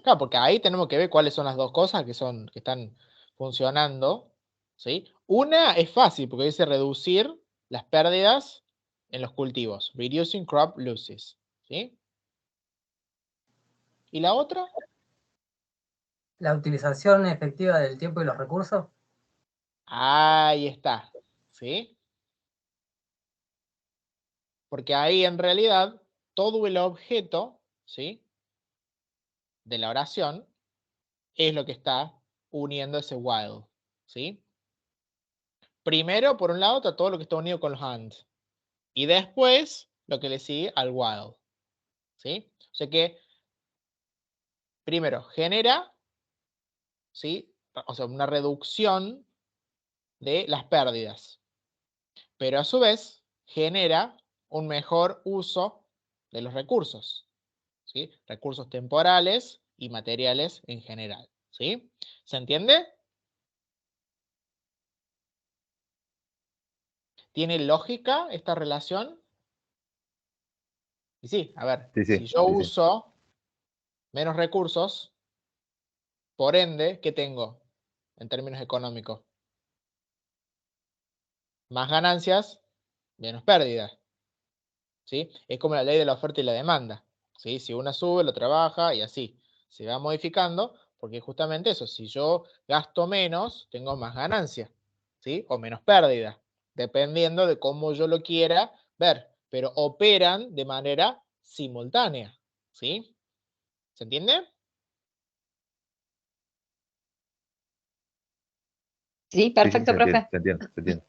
Claro, porque ahí tenemos que ver cuáles son las dos cosas que están funcionando, ¿sí? Una es fácil, porque dice reducir las pérdidas en los cultivos. Reducing crop losses. ¿Sí? ¿Y la otra? La utilización efectiva del tiempo y los recursos. Ahí está. ¿Sí? Porque ahí en realidad todo el objeto, ¿sí?, de la oración es lo que está uniendo ese while. ¿Sí? Primero, por un lado, está todo lo que está unido con los and. Y después, lo que le sigue al while. ¿Sí? O sea que, primero, genera, ¿sí?, o sea, una reducción de las pérdidas. Pero a su vez, genera un mejor uso de los recursos. ¿Sí? Recursos temporales y materiales en general. ¿Sí? ¿Se entiende? ¿Tiene lógica esta relación? Y sí, a ver, Sí, si sí, yo sí, sí. uso menos recursos, por ende, ¿qué tengo en términos económicos? Más ganancias, menos pérdidas. ¿Sí? Es como la ley de la oferta y la demanda. ¿Sí? Si una sube, la otra baja y así. Se va modificando porque justamente eso, si yo gasto menos, tengo más ganancia. ¿Sí? O menos pérdida, dependiendo de cómo yo lo quiera ver. Pero operan de manera simultánea. ¿Sí? ¿Se entiende? Sí, Sí, sí, perfecto, se entiende, profe. se entiende, se entiende.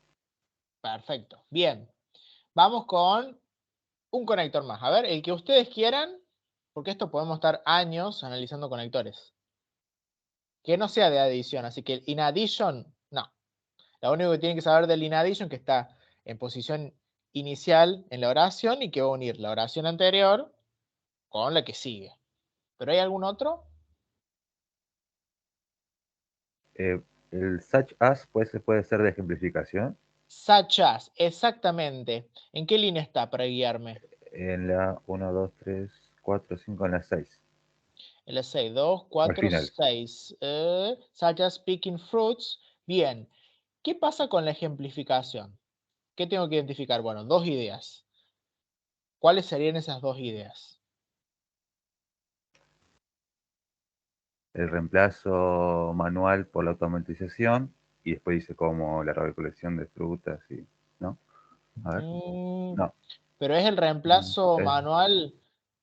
Perfecto. Bien. Vamos con un conector más. A ver, el que ustedes quieran, porque esto podemos estar años analizando conectores. Que no sea de adición, así que el in addition, no. Lo único que tienen que saber del in addition que está en posición inicial en la oración y que va a unir la oración anterior con la que sigue. ¿Pero hay algún otro? El such as puede ser de ejemplificación. Such as, exactamente. ¿En qué línea está para guiarme? En la 1, 2, 3, 4, 5, en la 6. En la 6, 2, Al 4, final. 6. Such as picking fruits. Bien. ¿Qué pasa con la ejemplificación? ¿Qué tengo que identificar? Bueno, dos ideas. ¿Cuáles serían esas dos ideas? El reemplazo manual por la automatización. Y después dice como la recolección de frutas. Y, ¿no? A ver. No. Pero es el reemplazo Es- manual,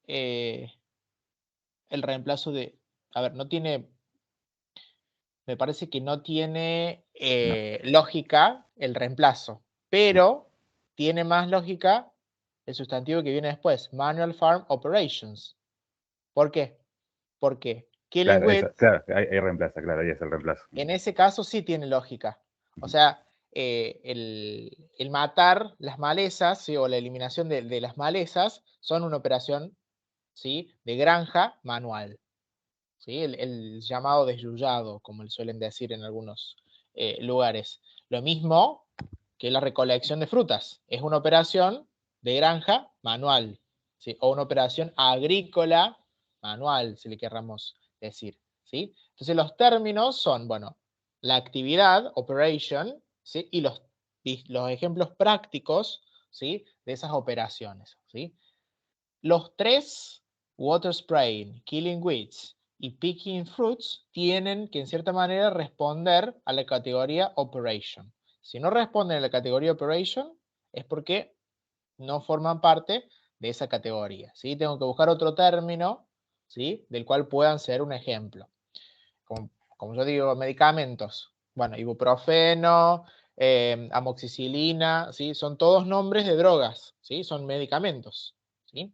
el reemplazo de, a ver, no tiene, me parece que no tiene no. lógica el reemplazo, pero tiene más lógica el sustantivo que viene después, Manual Farm Operations. ¿Por qué? Porque Killing Claro, With, claro, ahí reemplaza, claro, ahí es el reemplazo. en ese caso sí tiene lógica. O sea, el matar las malezas, ¿sí?, o la eliminación de las malezas son una operación, ¿sí?, de granja manual. ¿Sí? El llamado desyuyado, como le suelen decir en algunos lugares. Lo mismo que la recolección de frutas. Es una operación de granja manual, ¿sí?, o una operación agrícola manual, si le querramos decir. ¿Sí? Entonces los términos son, bueno, la actividad, operation, ¿sí?, y los ejemplos prácticos, ¿sí?, de esas operaciones. ¿Sí? Los tres, water spraying, killing weeds y picking fruits, tienen que en cierta manera responder a la categoría operation. Si no responden a la categoría operation, es porque no forman parte de esa categoría. ¿Sí? Tengo que buscar otro término, ¿sí?, del cual puedan ser un ejemplo. Como yo digo, medicamentos. Bueno, ibuprofeno, amoxicilina, ¿sí?, son todos nombres de drogas, ¿sí?, son medicamentos. ¿Sí?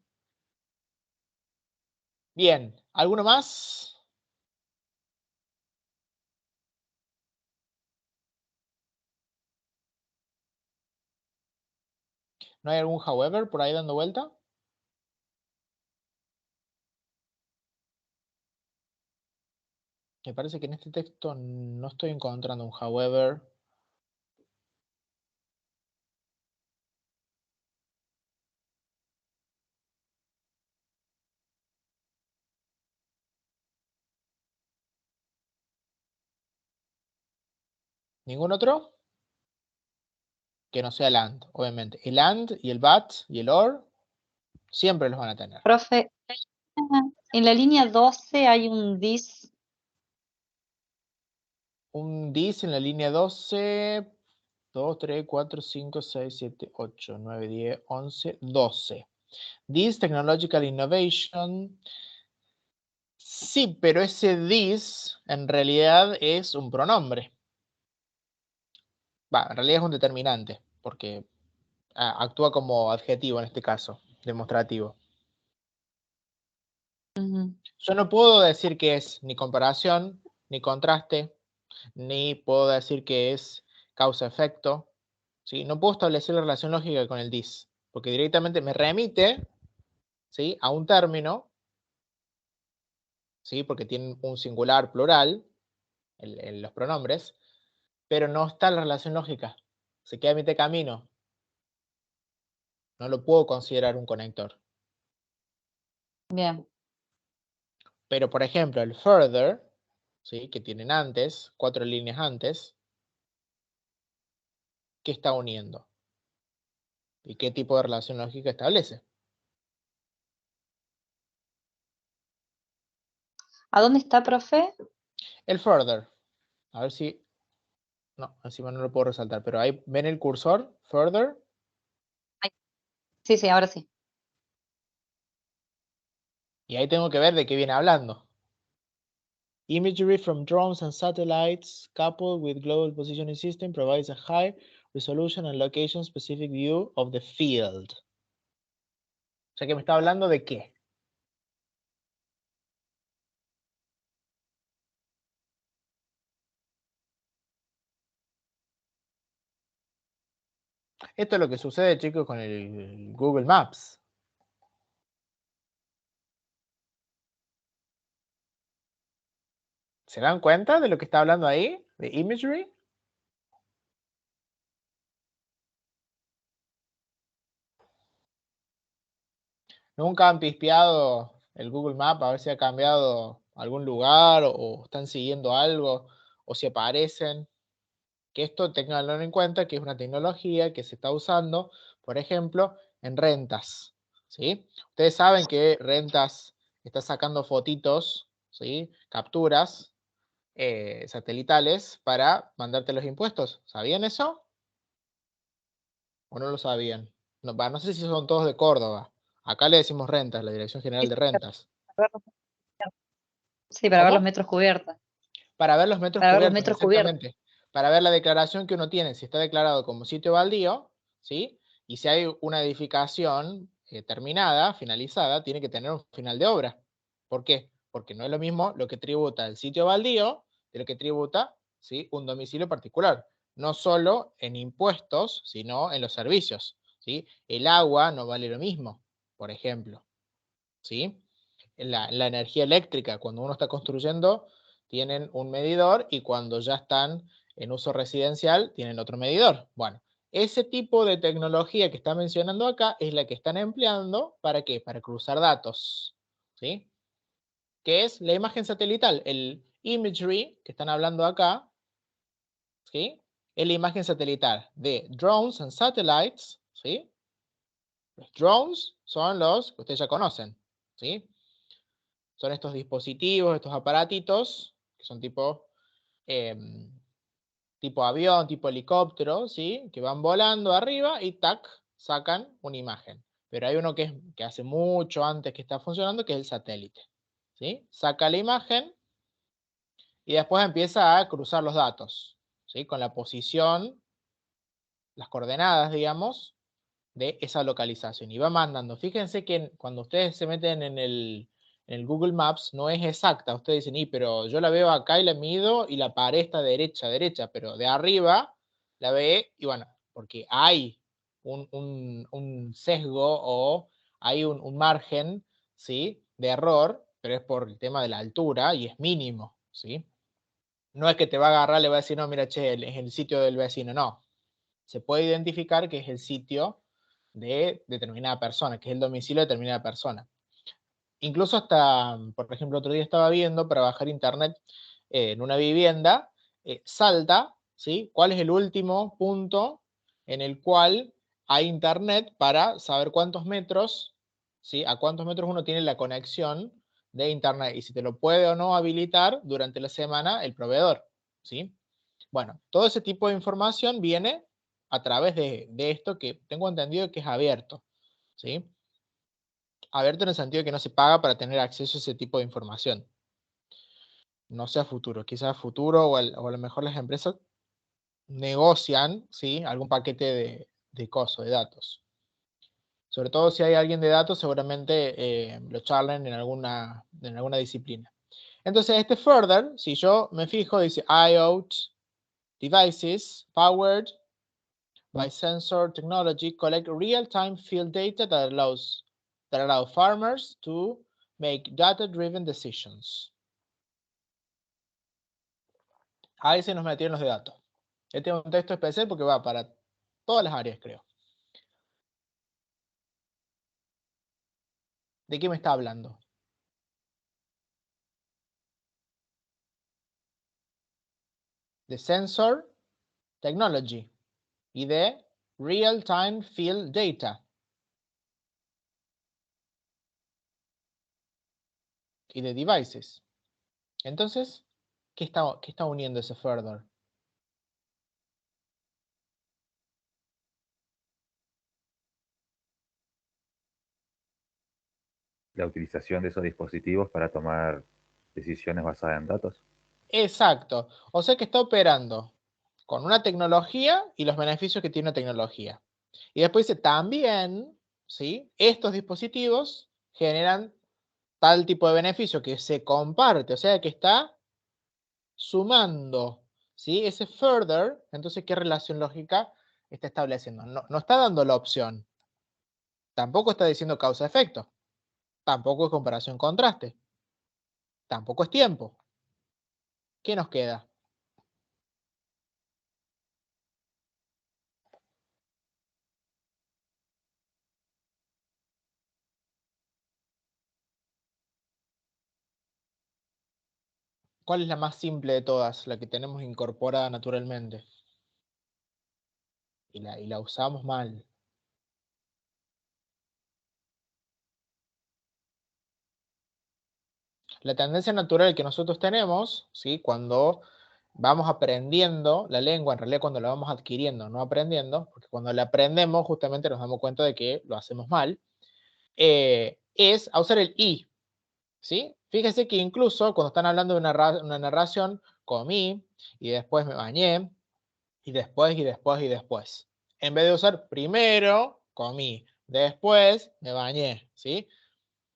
Bien, ¿alguno más? ¿No hay algún however por ahí dando vuelta? Me parece que en este texto no estoy encontrando un however. ¿Ningún otro? que no sea el AND, obviamente. El AND y el BAT y el OR siempre los van a tener. Profe, en la línea 12 hay un this. Un DIS en la línea 12, 2, 3, 4, 5, 6, 7, 8, 9, 10, 11, 12. This Technological Innovation. Sí, pero ese this en realidad es un pronombre. En realidad es un determinante, porque actúa como adjetivo en este caso, demostrativo. Yo no puedo decir que es ni comparación, ni contraste, ni puedo decir que es causa-efecto. ¿Sí? No puedo establecer la relación lógica con el this, porque directamente me remite, ¿sí?, a un término, ¿sí?, porque tienen un singular plural, los pronombres, pero no está la relación lógica. Se queda a mitad de camino. No lo puedo considerar un conector. Bien. Pero, por ejemplo, el further, ¿sí?, que tienen antes, 4 líneas antes, ¿qué está uniendo? ¿Y qué tipo de relación lógica establece? ¿A dónde está, profe? El further. A ver si... No, encima no lo puedo resaltar, pero ahí ven el cursor, further. Sí, sí, ahora sí. Y ahí tengo que ver de qué viene hablando. Imagery from drones and satellites coupled with global positioning system provides a high resolution and location specific view of the field. O sea que me está hablando de qué. Esto es lo que sucede, chicos, con el Google Maps. ¿Se dan cuenta de lo que está hablando ahí? ¿De imagery? ¿Nunca han pispeado el Google Maps a ver si ha cambiado algún lugar o están siguiendo algo o si aparecen? Que esto tenganlo en cuenta que es una tecnología que se está usando, por ejemplo, en rentas, ¿sí? Ustedes saben que rentas está sacando fotitos, ¿sí?, capturas satelitales para mandarte los impuestos. ¿Sabían eso? ¿O no lo sabían? No, no sé si son todos de Córdoba. Acá le decimos rentas, la Dirección General de Rentas. Sí, para ver los ¿Cómo? metros cubiertos. Para ver los metros Para ver los cubiertos, metros cubiertos. exactamente. Para ver la declaración que uno tiene, si está declarado como sitio baldío, ¿sí? Y si hay una edificación terminada, finalizada, tiene que tener un final de obra. ¿Por qué? Porque no es lo mismo lo que tributa el sitio baldío de lo que tributa, ¿sí?, un domicilio particular. No solo en impuestos, sino en los servicios, ¿sí? El agua no vale lo mismo, por ejemplo, ¿sí? La energía eléctrica, cuando uno está construyendo, tienen un medidor y cuando ya están en uso residencial, tienen otro medidor. Bueno, ese tipo de tecnología que está mencionando acá es la que están empleando, ¿para qué? Para cruzar datos, ¿sí? Que es la imagen satelital, el imagery que están hablando acá, ¿sí? Es la imagen satelital de drones and satellites, ¿sí? Los drones son los que ustedes ya conocen, ¿sí? Son estos dispositivos, estos aparatitos, que son tipo avión, tipo helicóptero, ¿sí?, que van volando arriba y tac, sacan una imagen. Pero hay uno que hace mucho antes que está funcionando, que es el satélite, ¿sí? Saca la imagen y después empieza a cruzar los datos, ¿sí?, con la posición, las coordenadas, digamos, de esa localización. Y va mandando. Fíjense que cuando ustedes se meten en el Google Maps, no es exacta. Ustedes dicen, pero yo la veo acá y la mido y la pared está derecha, pero de arriba la ve, y bueno, porque hay un sesgo o hay un margen, ¿sí?, de error, pero es por el tema de la altura y es mínimo, ¿sí? No es que te va a agarrar, le va a decir, no, mira, che, es el sitio del vecino, no. Se puede identificar que es el sitio de determinada persona, que es el domicilio de determinada persona. Incluso hasta, por ejemplo, otro día estaba viendo para bajar internet en una vivienda, salta, ¿sí?, cuál es el último punto en el cual hay internet para saber cuántos metros, ¿sí? A cuántos metros uno tiene la conexión de internet y si te lo puede o no habilitar durante la semana el proveedor, ¿sí? Bueno, todo ese tipo de información viene a través de esto que tengo entendido que es abierto, ¿sí? Abierto en el sentido de que no se paga para tener acceso a ese tipo de información. No sea futuro, quizás futuro o a lo mejor las empresas negocian, ¿sí? Algún paquete de coso, de datos. Sobre todo si hay alguien de datos, seguramente lo charlen en alguna disciplina. Entonces, este further, si yo me fijo, dice IoT devices powered by sensor technology collect real-time field data that allow farmers to make data-driven decisions. Ahí se nos metieron los de datos. Este es un texto especial porque va para todas las áreas, creo. ¿De qué me está hablando? De sensor technology y de real-time field data. Y de devices. Entonces, ¿qué está uniendo ese further? La utilización de esos dispositivos para tomar decisiones basadas en datos. Exacto. O sea que está operando con una tecnología y los beneficios que tiene una tecnología. Y después dice también, ¿sí? Estos dispositivos generan tal tipo de beneficio que se comparte, o sea que está sumando, ¿sí? Ese further, entonces, ¿qué relación lógica está estableciendo? No está dando la opción. Tampoco está diciendo causa-efecto. Tampoco es comparación-contraste. Tampoco es tiempo. ¿Qué nos queda? ¿Cuál es la más simple de todas? La que tenemos incorporada naturalmente. Y la usamos mal. La tendencia natural que nosotros tenemos, ¿sí? Cuando vamos aprendiendo la lengua, en realidad cuando la vamos adquiriendo, no aprendiendo, porque cuando la aprendemos justamente nos damos cuenta de que lo hacemos mal, es a usar el I, ¿sí? Fíjense que incluso cuando están hablando de una narración, comí, y después me bañé, y después, y después, y después. En vez de usar primero, comí, después me bañé, ¿sí?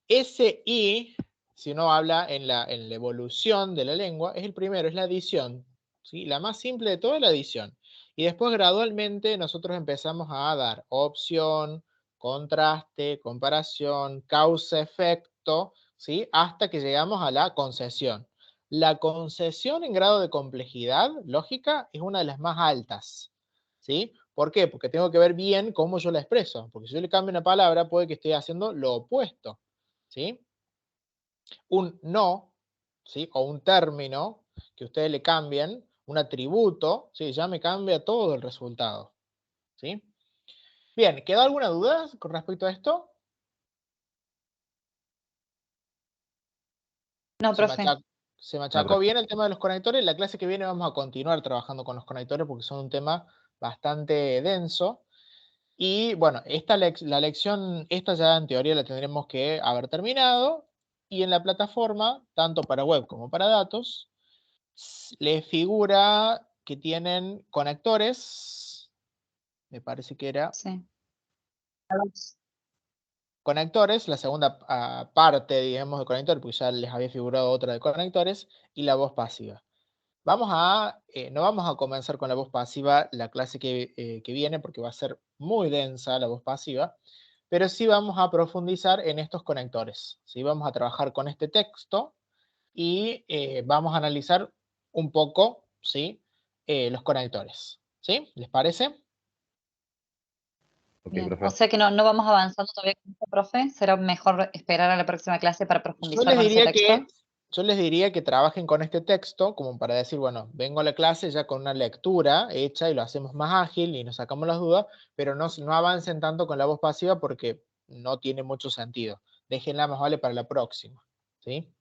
Ese I, si uno habla en la evolución de la lengua, es el primero, es la adición, ¿sí? La más simple de todo es la adición. Y después gradualmente nosotros empezamos a dar opción, contraste, comparación, causa-efecto, ¿sí? Hasta que llegamos a la concesión. La concesión en grado de complejidad lógica es una de las más altas, ¿sí? ¿Por qué? Porque tengo que ver bien cómo yo la expreso. Porque si yo le cambio una palabra, puede que esté haciendo lo opuesto, ¿sí? Un no, ¿sí? O un término que ustedes le cambien, un atributo, ¿sí? Ya me cambia todo el resultado, ¿sí? Bien, ¿quedó alguna duda con respecto a esto? No, profe. Se machacó bien el tema de los conectores. La clase que viene vamos a continuar trabajando con los conectores porque son un tema bastante denso. Y bueno, la lección, esta ya en teoría la tendremos que haber terminado. Y en la plataforma, tanto para web como para datos, les figura que tienen conectores. Me parece que era Sí. conectores, la segunda parte, digamos, de conector, porque ya les había figurado otra de conectores, y la voz pasiva. No vamos a comenzar con la voz pasiva la clase que viene, porque va a ser muy densa la voz pasiva, pero sí vamos a profundizar en estos conectores. ¿Sí? Vamos a trabajar con este texto y vamos a analizar un poco, ¿sí? Los conectores. ¿Sí? ¿Les parece? Ok, Bien. profe. O sea que no vamos avanzando todavía con esto, profe. ¿Será mejor esperar a la próxima clase para Yo profundizar les con ese diría texto? yo les diría que trabajen con este texto como para decir, bueno, vengo a la clase ya con una lectura hecha y lo hacemos más ágil y nos sacamos las dudas, pero no avancen tanto con la voz pasiva porque no tiene mucho sentido. Déjenla más vale para la próxima, ¿sí?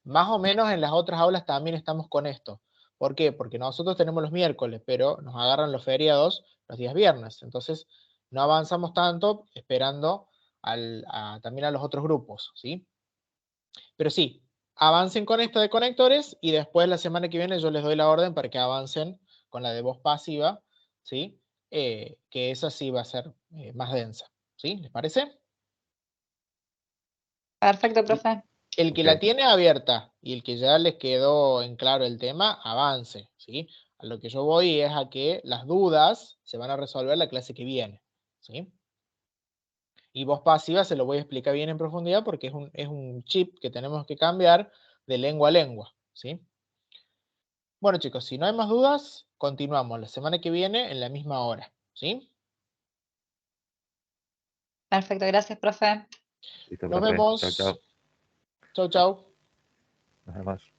Más o menos en las otras aulas también estamos con esto. ¿Por qué? Porque nosotros tenemos los miércoles, pero nos agarran los feriados los días viernes. Entonces, no avanzamos tanto esperando también a los otros grupos, ¿sí? Pero sí, avancen con esta de conectores y después la semana que viene yo les doy la orden para que avancen con la de voz pasiva, ¿sí? Que esa sí va a ser más densa, ¿sí? ¿Les parece? Perfecto, profe. El que Ok. la tiene abierta y el que ya les quedó en claro el tema, avance, ¿sí? A lo que yo voy es a que las dudas se van a resolver la clase que viene, ¿sí? Y voz pasiva se lo voy a explicar bien en profundidad porque es un chip que tenemos que cambiar de lengua a lengua, ¿sí? Bueno, chicos, si no hay más dudas, continuamos la semana que viene en la misma hora, ¿sí? Perfecto, gracias, profe. Listo, Nos profe. vemos. Chau, chau. Chau, chau. Nos vemos.